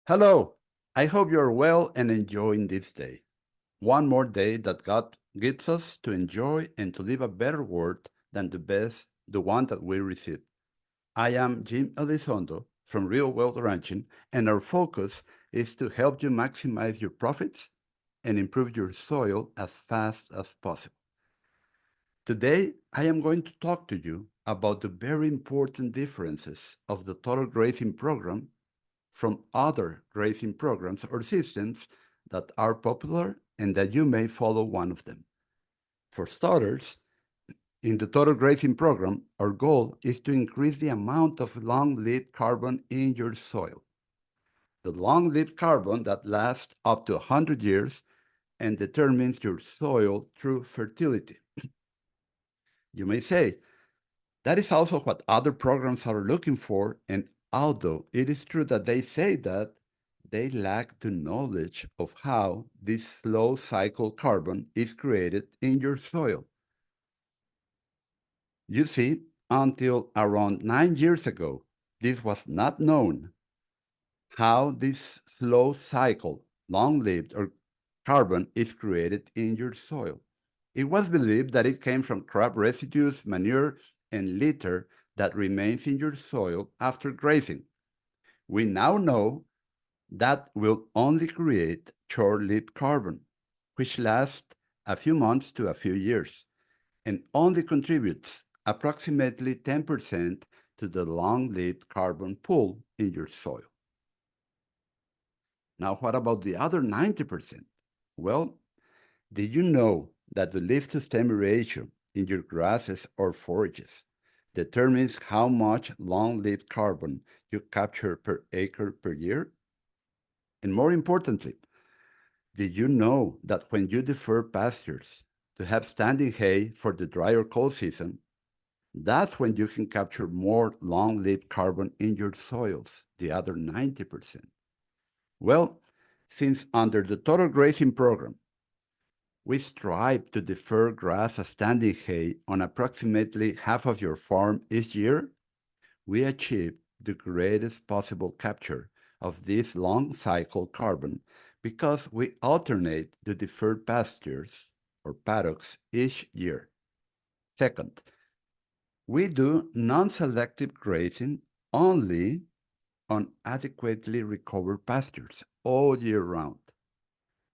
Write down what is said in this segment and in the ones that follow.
Hello, I hope you're well and enjoying this day. One more day that God gives us to enjoy and to live a better world than the one that we received. I am Jim Elizondo from Real World Ranching, and our focus is to help you maximize your profits and improve your soil as fast as possible. Today, I am going to talk to you about the very important differences of the total grazing program from other grazing programs or systems that are popular and that you may follow one of them. For starters, in the total grazing program, our goal is to increase the amount of long-lived carbon in your soil. The long-lived carbon that lasts up to 100 years and determines your soil true fertility. You may say, that is also what other programs are looking for, and although it is true that they say that, they lack the knowledge of how this slow cycle carbon is created in your soil. You see, until around 9 years ago, this was not known how this slow cycle, long-lived or carbon is created in your soil. It was believed that it came from crop residues, manure, and litter that remains in your soil after grazing. We now know that will only create short-lived carbon, which lasts a few months to a few years, and only contributes approximately 10% to the long-lived carbon pool in your soil. Now, what about the other 90%? Well, did you know that the leaf to stem ratio in your grasses or forages determines how much long-lived carbon you capture per acre per year? And more importantly, did you know that when you defer pastures to have standing hay for the dry or cold season, that's when you can capture more long-lived carbon in your soils, the other 90%? Well, since under the total grazing program, we strive to defer grass as standing hay on approximately half of your farm each year, we achieve the greatest possible capture of this long cycle carbon because we alternate the deferred pastures or paddocks each year. Second, we do non-selective grazing only on adequately recovered pastures all year round.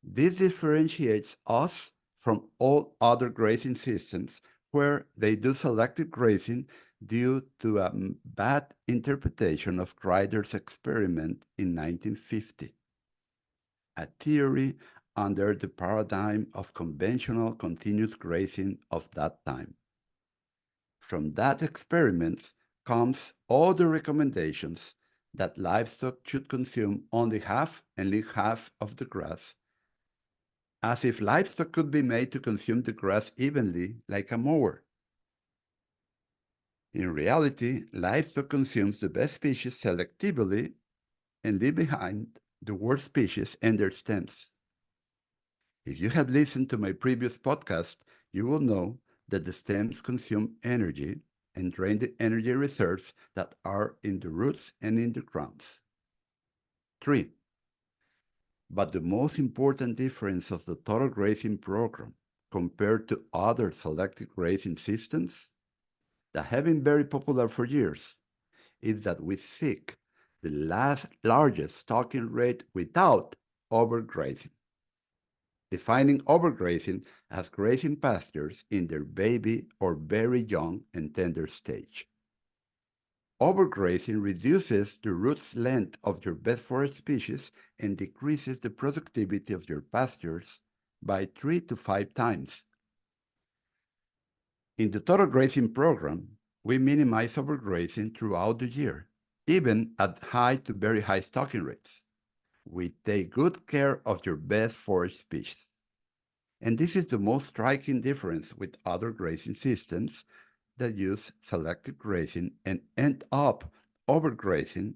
This differentiates us from all other grazing systems where they do selective grazing due to a bad interpretation of Grider's experiment in 1950, a theory under the paradigm of conventional continuous grazing of that time. From that experiment comes all the recommendations that livestock should consume only half and leave half of the grass, as if livestock could be made to consume the grass evenly like a mower. In reality, livestock consumes the best species selectively and leave behind the worst species and their stems. If you have listened to my previous podcast, you will know that the stems consume energy and drain the energy reserves that are in the roots and in the crowns. 3. But the most important difference of the total grazing program compared to other selective grazing systems that have been very popular for years is that we seek the largest stocking rate without overgrazing, defining overgrazing as grazing pastures in their baby or very young and tender stage. Overgrazing reduces the root length of your best forage species and decreases the productivity of your pastures by 3 to 5 times. In the total grazing program, we minimize overgrazing throughout the year, even at high to very high stocking rates. We take good care of your best forage species. And this is the most striking difference with other grazing systems that use selective grazing and end up overgrazing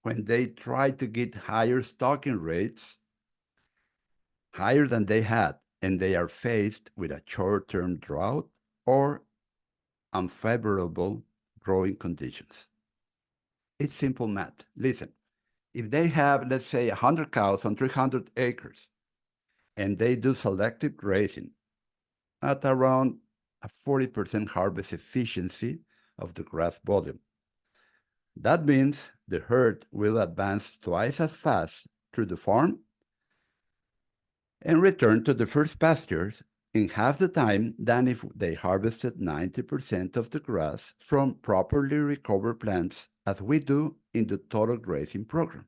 when they try to get higher stocking rates, higher than they had, and they are faced with a short-term drought or unfavorable growing conditions. It's simple math. Listen, if they have, let's say, 100 cows on 300 acres, and they do selective grazing at around a 40% harvest efficiency of the grass volume, that means the herd will advance twice as fast through the farm and return to the first pastures in half the time than if they harvested 90% of the grass from properly recovered plants as we do in the total grazing program.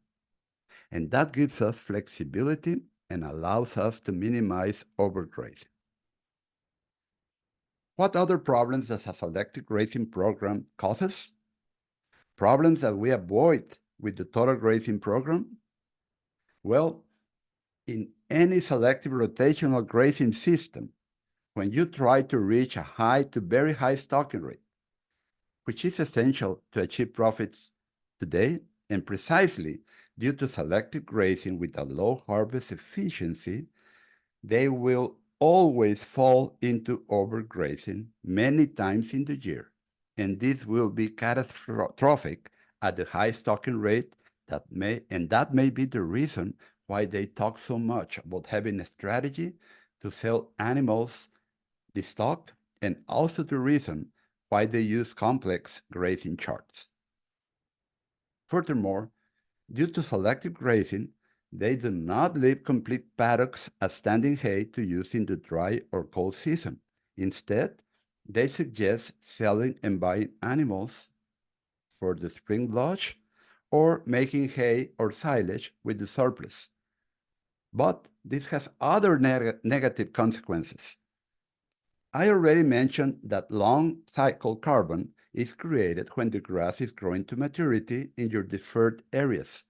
And that gives us flexibility and allows us to minimize overgrazing. What other problems does a selective grazing program causes? Problems that we avoid with the total grazing program? Well, in any selective rotational grazing system, when you try to reach a high to very high stocking rate, which is essential to achieve profits today, and precisely due to selective grazing with a low harvest efficiency, they will always fall into overgrazing many times in the year, and this will be catastrophic at the high stocking rate that may be the reason why they talk so much about having a strategy to sell animals the stock, and also the reason why they use complex grazing charts. Furthermore, due to selective grazing, they do not leave complete paddocks as standing hay to use in the dry or cold season. Instead, they suggest selling and buying animals for the spring lodge or making hay or silage with the surplus. But this has other negative consequences. I already mentioned that long cycle carbon is created when the grass is growing to maturity in your deferred areas.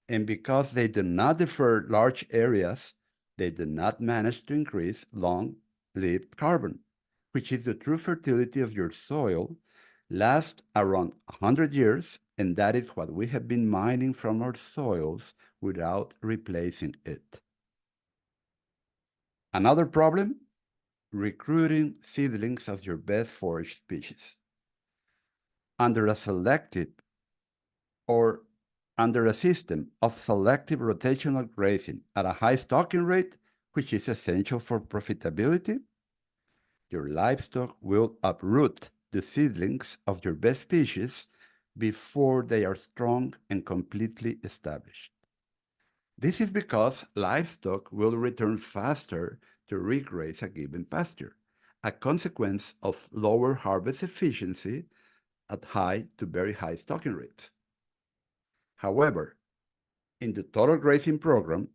And because they do not defer large areas, they do not manage to increase long-lived carbon, which is the true fertility of your soil, lasts around 100 years, and that is what we have been mining from our soils without replacing it. Another problem? Recruiting seedlings of your best forage species. Under a system of selective rotational grazing at a high stocking rate, which is essential for profitability, your livestock will uproot the seedlings of your best species before they are strong and completely established. This is because livestock will return faster to regraze a given pasture, a consequence of lower harvest efficiency at high to very high stocking rates. However, in the total grazing program,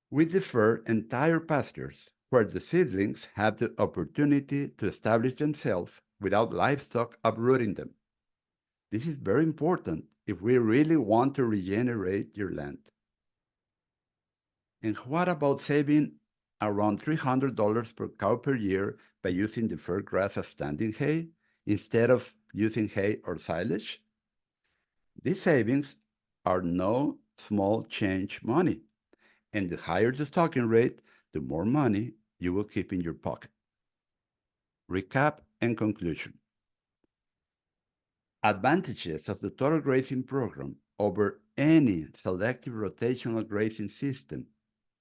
we defer entire pastures where the seedlings have the opportunity to establish themselves without livestock uprooting them. This is very important if we really want to regenerate your land. And what about saving around $300 per cow per year by using deferred grass as standing hay instead of using hay or silage? These savings are no small change money, and the higher the stocking rate, the more money you will keep in your pocket. Recap and conclusion. Advantages of the total grazing program over any selective rotational grazing system,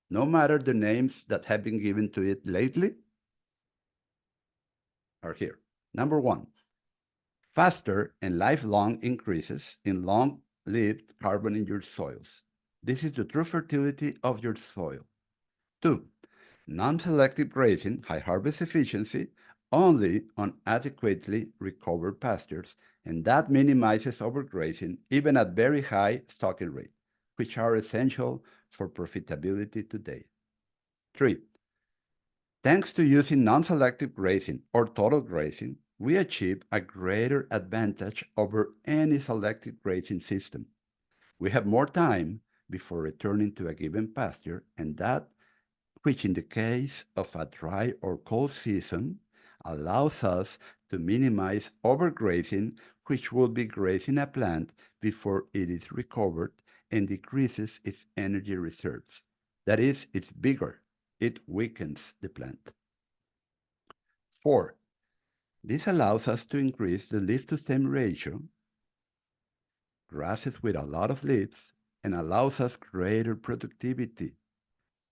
no matter the names that have been given to it lately, are here. Number one, faster and lifelong increases in long-lived carbon in your soils. This is the true fertility of your soil. Two, non-selective grazing, high harvest efficiency, only on adequately recovered pastures, and that minimizes overgrazing even at very high stocking rate, which are essential for profitability today. Three, thanks to using non-selective grazing or total grazing, we achieve a greater advantage over any selective grazing system. We have more time before returning to a given pasture, and that, which in the case of a dry or cold season, allows us to minimize overgrazing, which will be grazing a plant before it is recovered and decreases its energy reserves. That is, it's bigger. It weakens the plant. 4. This allows us to increase the leaf-to-stem ratio. Grasses with a lot of leaves and allows us greater productivity.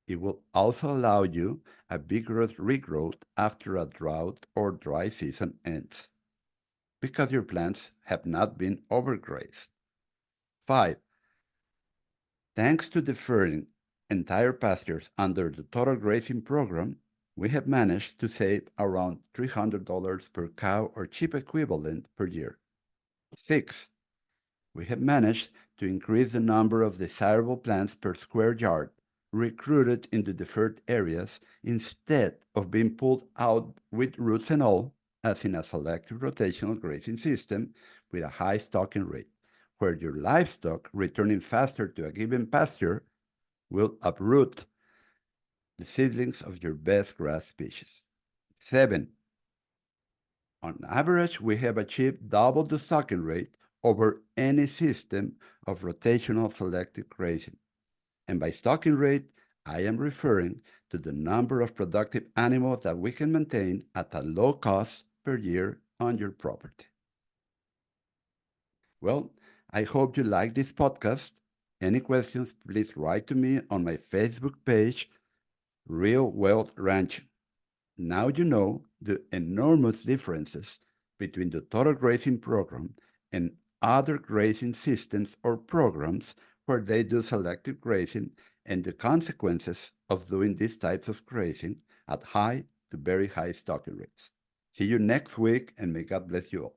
It will also allow you a vigorous regrowth after a drought or dry season ends, because your plants have not been overgrazed. 5. Thanks to deferring entire pastures under the total grazing program, we have managed to save around $300 per cow or sheep equivalent per year. 6. We have managed to increase the number of desirable plants per square yard recruited in the deferred areas instead of being pulled out with roots and all, as in a selective rotational grazing system with a high stocking rate, where your livestock returning faster to a given pasture will uproot the seedlings of your best grass species. 7. On average, we have achieved double the stocking rate over any system of rotational selective grazing. And by stocking rate, I am referring to the number of productive animals that we can maintain at a low cost per year on your property. Well, I hope you like this podcast. Any questions, please write to me on my Facebook page, Real Wealth Ranching. Now you know the enormous differences between the total grazing program and other grazing systems or programs where they do selective grazing and the consequences of doing these types of grazing at high to very high stocking rates. See you next week and may God bless you all.